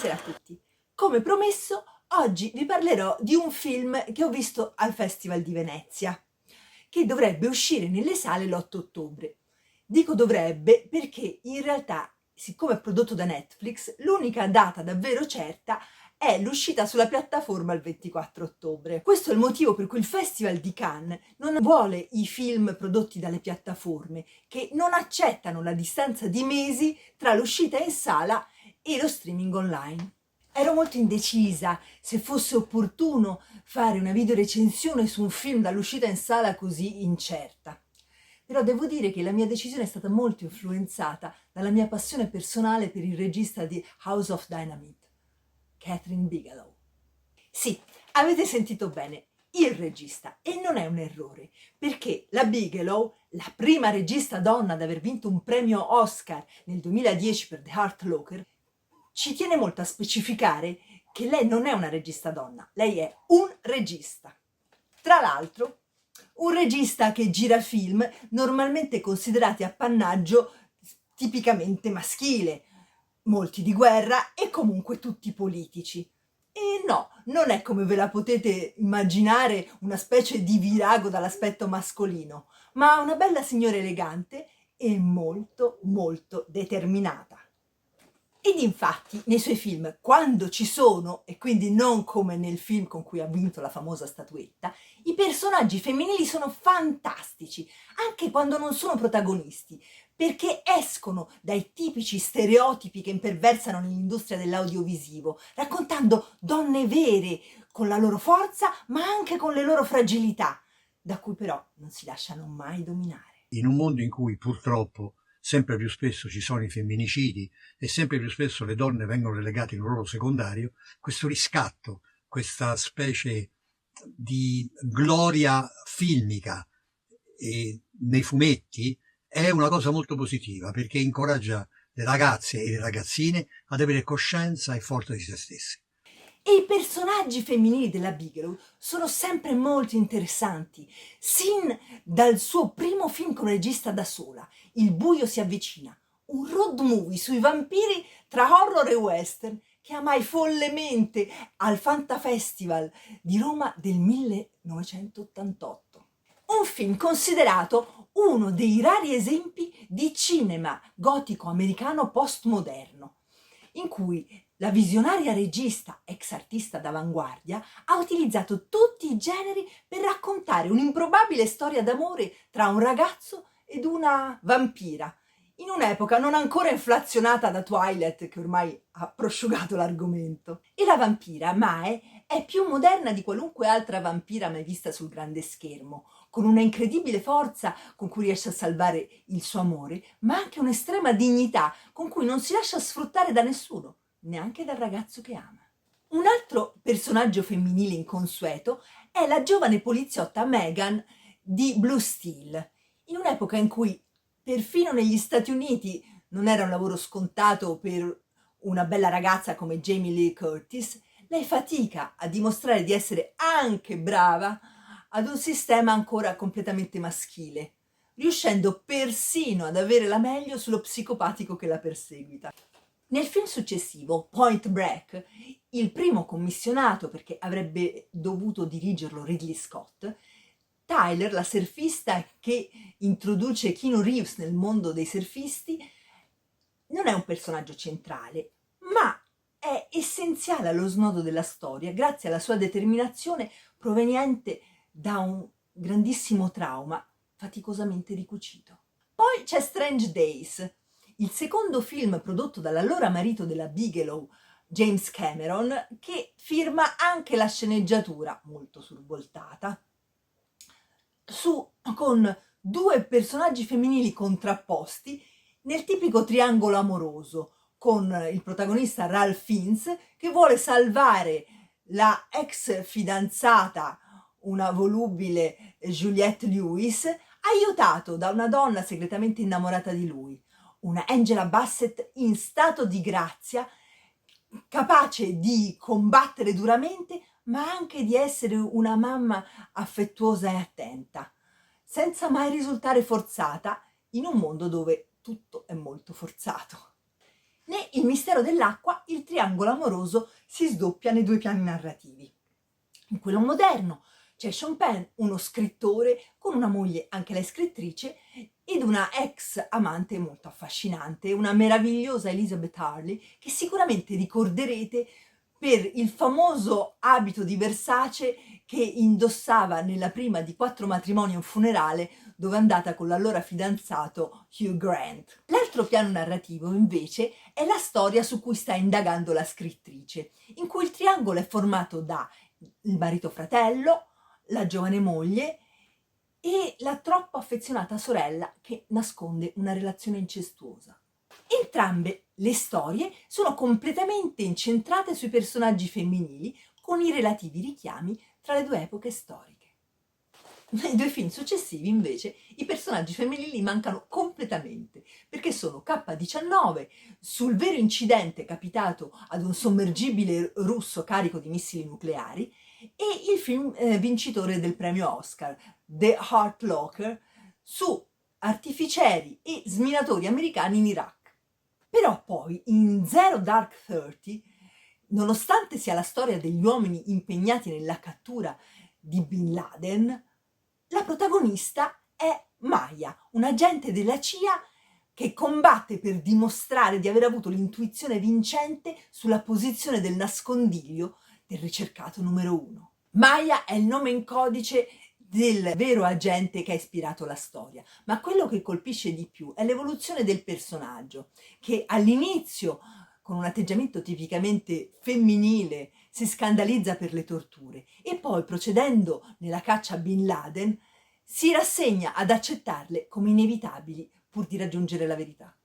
Buonasera a tutti. Come promesso, oggi vi parlerò di un film che ho visto al Festival di Venezia, che dovrebbe uscire nelle sale l'8 ottobre. Dico dovrebbe perché in realtà, siccome è prodotto da Netflix, l'unica data davvero certa è l'uscita sulla piattaforma il 24 ottobre. Questo è il motivo per cui il Festival di Cannes non vuole i film prodotti dalle piattaforme, che non accettano la distanza di mesi tra l'uscita in sala e lo streaming online. Ero molto indecisa se fosse opportuno fare una videorecensione su un film dall'uscita in sala così incerta. Però devo dire che la mia decisione è stata molto influenzata dalla mia passione personale per il regista di House of Dynamite, Kathryn Bigelow. Sì, avete sentito bene, il regista, e non è un errore, perché la Bigelow, la prima regista donna ad aver vinto un premio Oscar nel 2010 per The Hurt Locker, ci tiene molto a specificare che lei non è una regista donna, lei è un regista. Tra l'altro, un regista che gira film normalmente considerati appannaggio tipicamente maschile, molti di guerra e comunque tutti politici. E no, non è come ve la potete immaginare una specie di virago dall'aspetto mascolino, ma una bella signora elegante e molto molto determinata. Ed infatti nei suoi film, quando ci sono, e quindi non come nel film con cui ha vinto la famosa statuetta, i personaggi femminili sono fantastici, anche quando non sono protagonisti, perché escono dai tipici stereotipi che imperversano nell'industria dell'audiovisivo, raccontando donne vere, con la loro forza, ma anche con le loro fragilità, da cui però non si lasciano mai dominare. In un mondo in cui purtroppo sempre più spesso ci sono i femminicidi e sempre più spesso le donne vengono relegate in un ruolo secondario, questo riscatto, questa specie di gloria filmica nei fumetti è una cosa molto positiva, perché incoraggia le ragazze e le ragazzine ad avere coscienza e forza di se stesse. E i personaggi femminili della Bigelow sono sempre molto interessanti, sin dal suo primo film come regista da sola, Il buio si avvicina, un road movie sui vampiri tra horror e western che amai follemente al Fantafestival di Roma del 1988. Un film considerato uno dei rari esempi di cinema gotico americano postmoderno, in cui la visionaria regista, ex artista d'avanguardia, ha utilizzato tutti i generi per raccontare un'improbabile storia d'amore tra un ragazzo ed una vampira, in un'epoca non ancora inflazionata da Twilight, che ormai ha prosciugato l'argomento. E la vampira, Mae, è più moderna di qualunque altra vampira mai vista sul grande schermo, con una incredibile forza con cui riesce a salvare il suo amore, ma anche un'estrema dignità con cui non si lascia sfruttare da nessuno, neanche dal ragazzo che ama. Un altro personaggio femminile inconsueto è la giovane poliziotta Megan di Blue Steel, in un'epoca in cui perfino negli Stati Uniti non era un lavoro scontato per una bella ragazza come Jamie Lee Curtis, lei fatica a dimostrare di essere anche brava ad un sistema ancora completamente maschile, riuscendo persino ad avere la meglio sullo psicopatico che la perseguita. Nel film successivo, Point Break, il primo commissionato perché avrebbe dovuto dirigerlo Ridley Scott, Tyler, la surfista che introduce Keanu Reeves nel mondo dei surfisti, non è un personaggio centrale, ma è essenziale allo snodo della storia grazie alla sua determinazione proveniente da un grandissimo trauma faticosamente ricucito. Poi c'è Strange Days, il secondo film prodotto dall'allora marito della Bigelow, James Cameron, che firma anche la sceneggiatura, molto survoltata, con due personaggi femminili contrapposti nel tipico triangolo amoroso, con il protagonista Ralph Fiennes che vuole salvare la ex fidanzata, una volubile Juliette Lewis, aiutato da una donna segretamente innamorata di lui, una Angela Bassett in stato di grazia, capace di combattere duramente, ma anche di essere una mamma affettuosa e attenta, senza mai risultare forzata in un mondo dove tutto è molto forzato. Né Il mistero dell'acqua il triangolo amoroso si sdoppia nei due piani narrativi. In quello moderno c'è Sean Penn, uno scrittore con una moglie, anche lei scrittrice, ed una ex amante molto affascinante, una meravigliosa Elizabeth Harley, che sicuramente ricorderete per il famoso abito di Versace che indossava nella prima di 4 matrimoni e un funerale, dove è andata con l'allora fidanzato Hugh Grant. L'altro piano narrativo, invece, è la storia su cui sta indagando la scrittrice, in cui il triangolo è formato da il marito fratello, la giovane moglie e la troppo affezionata sorella che nasconde una relazione incestuosa. Entrambe le storie sono completamente incentrate sui personaggi femminili, con i relativi richiami tra le due epoche storiche. Nei due film successivi, invece, i personaggi femminili mancano completamente, perché sono K-19 sul vero incidente capitato ad un sommergibile russo carico di missili nucleari e il film vincitore del premio Oscar, The Hurt Locker, su artificieri e sminatori americani in Iraq. Però poi in Zero Dark Thirty, nonostante sia la storia degli uomini impegnati nella cattura di Bin Laden, la protagonista è Maya, un agente della CIA che combatte per dimostrare di aver avuto l'intuizione vincente sulla posizione del nascondiglio del ricercato numero 1. Maya è il nome in codice del vero agente che ha ispirato la storia, ma quello che colpisce di più è l'evoluzione del personaggio, che all'inizio, con un atteggiamento tipicamente femminile, si scandalizza per le torture e poi, procedendo nella caccia a Bin Laden, si rassegna ad accettarle come inevitabili pur di raggiungere la verità.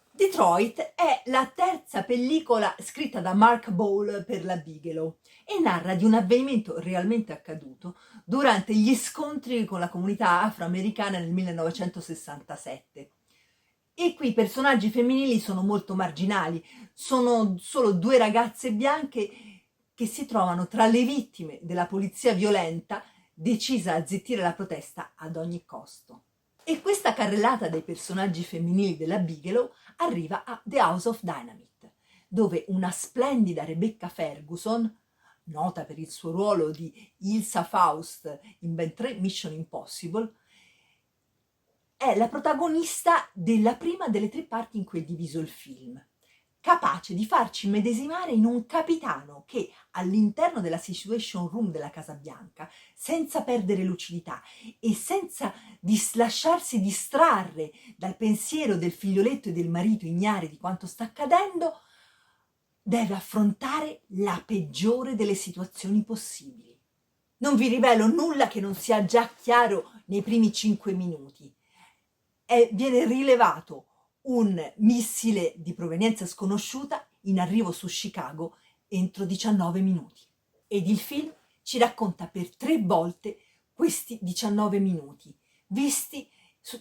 Detroit è la terza pellicola scritta da Mark Boal per la Bigelow e narra di un avvenimento realmente accaduto durante gli scontri con la comunità afroamericana nel 1967. E qui i personaggi femminili sono molto marginali, sono solo 2 ragazze bianche che si trovano tra le vittime della polizia violenta, decisa a zittire la protesta ad ogni costo. E questa carrellata dei personaggi femminili della Bigelow arriva a The House of Dynamite, dove una splendida Rebecca Ferguson, nota per il suo ruolo di Ilsa Faust in ben 3 Mission Impossible, è la protagonista della prima delle 3 parti in cui è diviso il film, capace di farci medesimare in un capitano che all'interno della Situation Room della Casa Bianca, senza perdere lucidità e senza lasciarsi distrarre dal pensiero del figlioletto e del marito ignari di quanto sta accadendo, deve affrontare la peggiore delle situazioni possibili. Non vi rivelo nulla che non sia già chiaro nei primi 5 minuti. Viene rilevato un missile di provenienza sconosciuta in arrivo su Chicago entro 19 minuti. Ed il film ci racconta per 3 volte questi 19 minuti, visti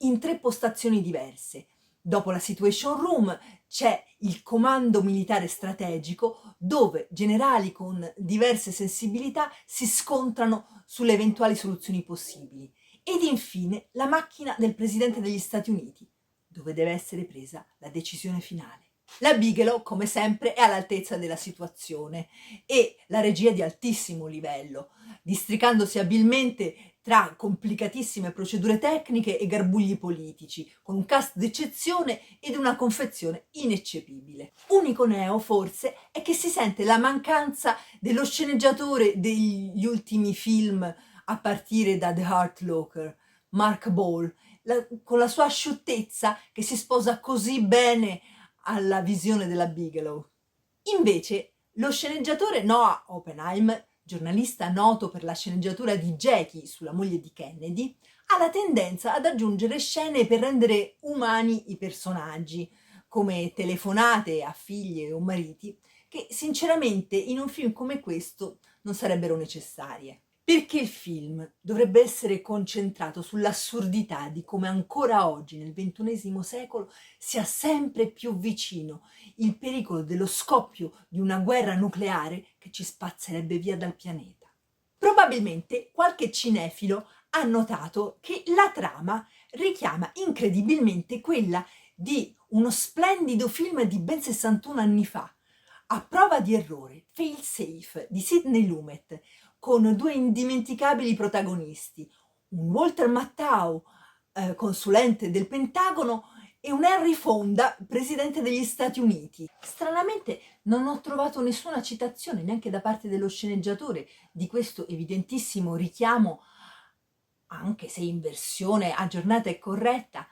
in 3 postazioni diverse. Dopo la Situation Room c'è il comando militare strategico, dove generali con diverse sensibilità si scontrano sulle eventuali soluzioni possibili. Ed infine la macchina del Presidente degli Stati Uniti, dove deve essere presa la decisione finale. La Bigelow, come sempre, è all'altezza della situazione e la regia di altissimo livello, districandosi abilmente tra complicatissime procedure tecniche e garbugli politici, con un cast d'eccezione ed una confezione ineccepibile. Unico neo, forse, è che si sente la mancanza dello sceneggiatore degli ultimi film, a partire da The Hurt Locker, Mark Boal, con la sua asciuttezza che si sposa così bene alla visione della Bigelow. Invece, lo sceneggiatore Noah Oppenheim, giornalista noto per la sceneggiatura di Jackie sulla moglie di Kennedy, ha la tendenza ad aggiungere scene per rendere umani i personaggi, come telefonate a figlie o mariti, che sinceramente in un film come questo non sarebbero necessarie. Perché il film dovrebbe essere concentrato sull'assurdità di come ancora oggi, nel XXI secolo, sia sempre più vicino il pericolo dello scoppio di una guerra nucleare che ci spazzerebbe via dal pianeta. Probabilmente qualche cinefilo ha notato che la trama richiama incredibilmente quella di uno splendido film di ben 61 anni fa, A prova di errore, Fail Safe, di Sidney Lumet, con due indimenticabili protagonisti, un Walter Matthau, consulente del Pentagono, e un Henry Fonda, presidente degli Stati Uniti. Stranamente non ho trovato nessuna citazione, neanche da parte dello sceneggiatore, di questo evidentissimo richiamo, anche se in versione aggiornata e corretta,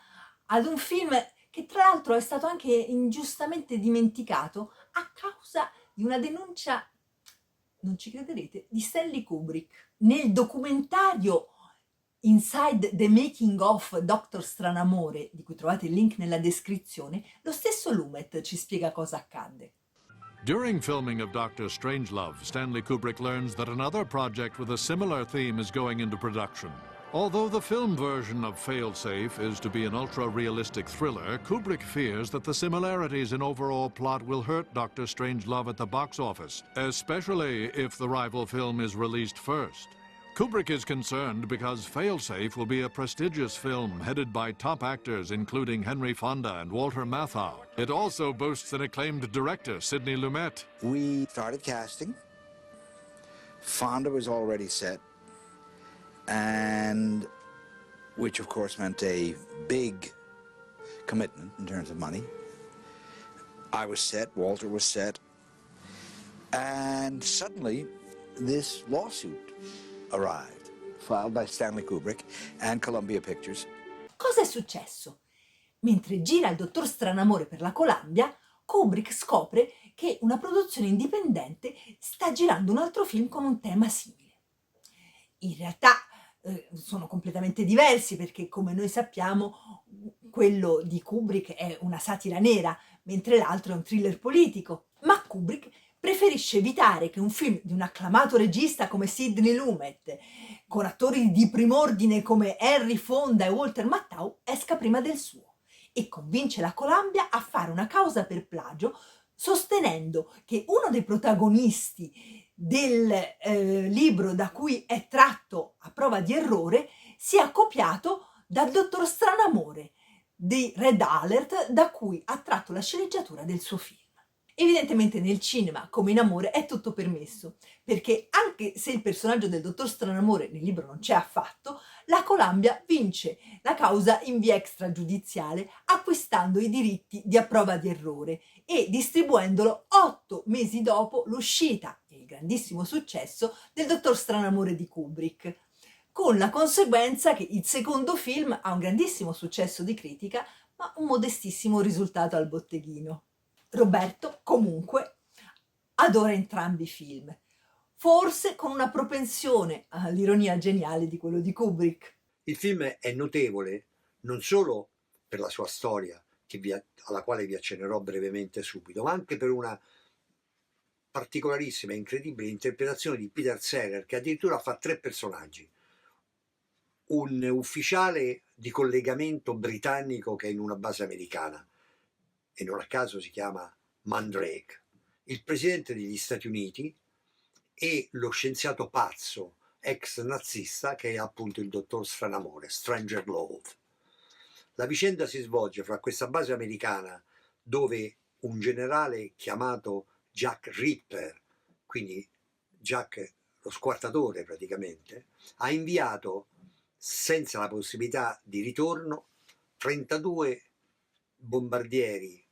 ad un film che tra l'altro è stato anche ingiustamente dimenticato a causa di una denuncia, non ci crederete, di Stanley Kubrick. Nel documentario Inside the Making of Dr. Stranamore, di cui trovate il link nella descrizione, lo stesso Lumet ci spiega cosa accadde. During filming of Dr. Strangelove, Stanley Kubrick learns that another project with a similar theme is going into production. Although the film version of Failsafe is to be an ultra-realistic thriller, Kubrick fears that the similarities in overall plot will hurt Dr. Strangelove at the box office, especially if the rival film is released first. Kubrick is concerned because Failsafe will be a prestigious film headed by top actors including Henry Fonda and Walter Matthau. It also boasts an acclaimed director, Sidney Lumet. We started casting. Fonda was already set, and which of course meant a big commitment in terms of money. I was set, Walter was set, and suddenly this lawsuit arrived, filed by Stanley Kubrick and Columbia Pictures. Cosa è successo? Mentre gira Il dottor Stranamore per la Columbia, Kubrick scopre che una produzione indipendente sta girando un altro film con un tema simile. In realtà sono completamente diversi perché, come noi sappiamo, quello di Kubrick è una satira nera, mentre l'altro è un thriller politico. Ma Kubrick preferisce evitare che un film di un acclamato regista come Sidney Lumet, con attori di prim'ordine come Henry Fonda e Walter Matthau, esca prima del suo, e convince la Columbia a fare una causa per plagio, sostenendo che uno dei protagonisti del libro da cui è tratto A prova di errore sia copiato dal dottor Stranamore di Red Alert, da cui ha tratto la sceneggiatura del suo film. Evidentemente nel cinema, come in amore, è tutto permesso, perché anche se il personaggio del dottor Stranamore nel libro non c'è affatto, la Columbia vince la causa in via extragiudiziale, acquistando i diritti di A prova di errore e distribuendolo 8 mesi dopo l'uscita e il grandissimo successo del dottor Stranamore di Kubrick, con la conseguenza che il secondo film ha un grandissimo successo di critica, ma un modestissimo risultato al botteghino. Roberto, comunque, adora entrambi i film, forse con una propensione all'ironia geniale di quello di Kubrick. Il film è notevole non solo per la sua storia, alla quale vi accennerò brevemente subito, ma anche per una particolarissima e incredibile interpretazione di Peter Sellers, che addirittura fa 3 personaggi. Un ufficiale di collegamento britannico che è in una base americana, e non a caso si chiama Mandrake, il presidente degli Stati Uniti e lo scienziato pazzo ex nazista che è appunto il dottor Stranamore, Strangelove. La vicenda si svolge fra questa base americana dove un generale chiamato Jack Ripper, quindi Jack lo squartatore praticamente, ha inviato senza la possibilità di ritorno 32 bombardieri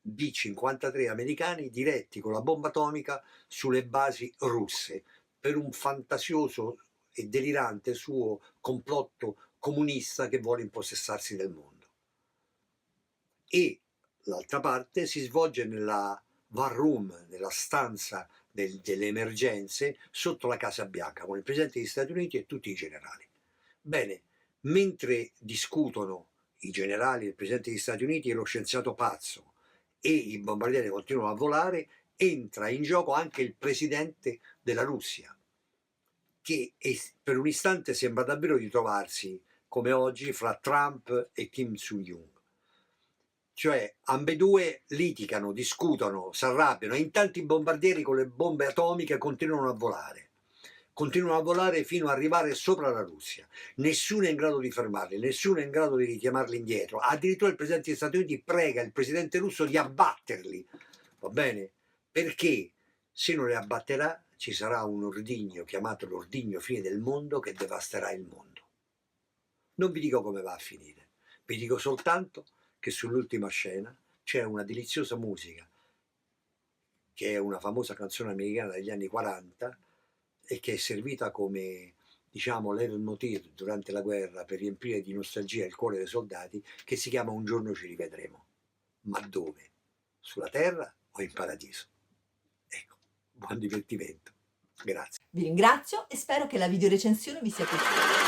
B-53 americani diretti con la bomba atomica sulle basi russe per un fantasioso e delirante suo complotto comunista che vuole impossessarsi del mondo. E l'altra parte si svolge nella war room, nella stanza delle emergenze sotto la Casa Bianca, con il presidente degli Stati Uniti e tutti i generali. Bene, mentre discutono i generali, il presidente degli Stati Uniti e lo scienziato pazzo, e i bombardieri continuano a volare, entra in gioco anche il presidente della Russia, che per un istante sembra davvero di trovarsi, come oggi, fra Trump e Kim Jong-un. Cioè, ambedue litigano, discutono, si arrabbiano, e intanto i bombardieri con le bombe atomiche continuano a volare. continuano a volare fino ad arrivare sopra la Russia. Nessuno è in grado di fermarli, nessuno è in grado di richiamarli indietro. Addirittura il Presidente degli Stati Uniti prega il Presidente russo di abbatterli, va bene? Perché se non li abbatterà ci sarà un ordigno chiamato l'ordigno fine del mondo che devasterà il mondo. Non vi dico come va a finire, vi dico soltanto che sull'ultima scena c'è una deliziosa musica, che è una famosa canzone americana degli anni 40 e che è servita come, diciamo, leitmotiv durante la guerra per riempire di nostalgia il cuore dei soldati, che si chiama Un giorno ci rivedremo. Ma dove? Sulla terra o in paradiso? Ecco, buon divertimento. Grazie. Vi ringrazio e spero che la videorecensione vi sia piaciuta.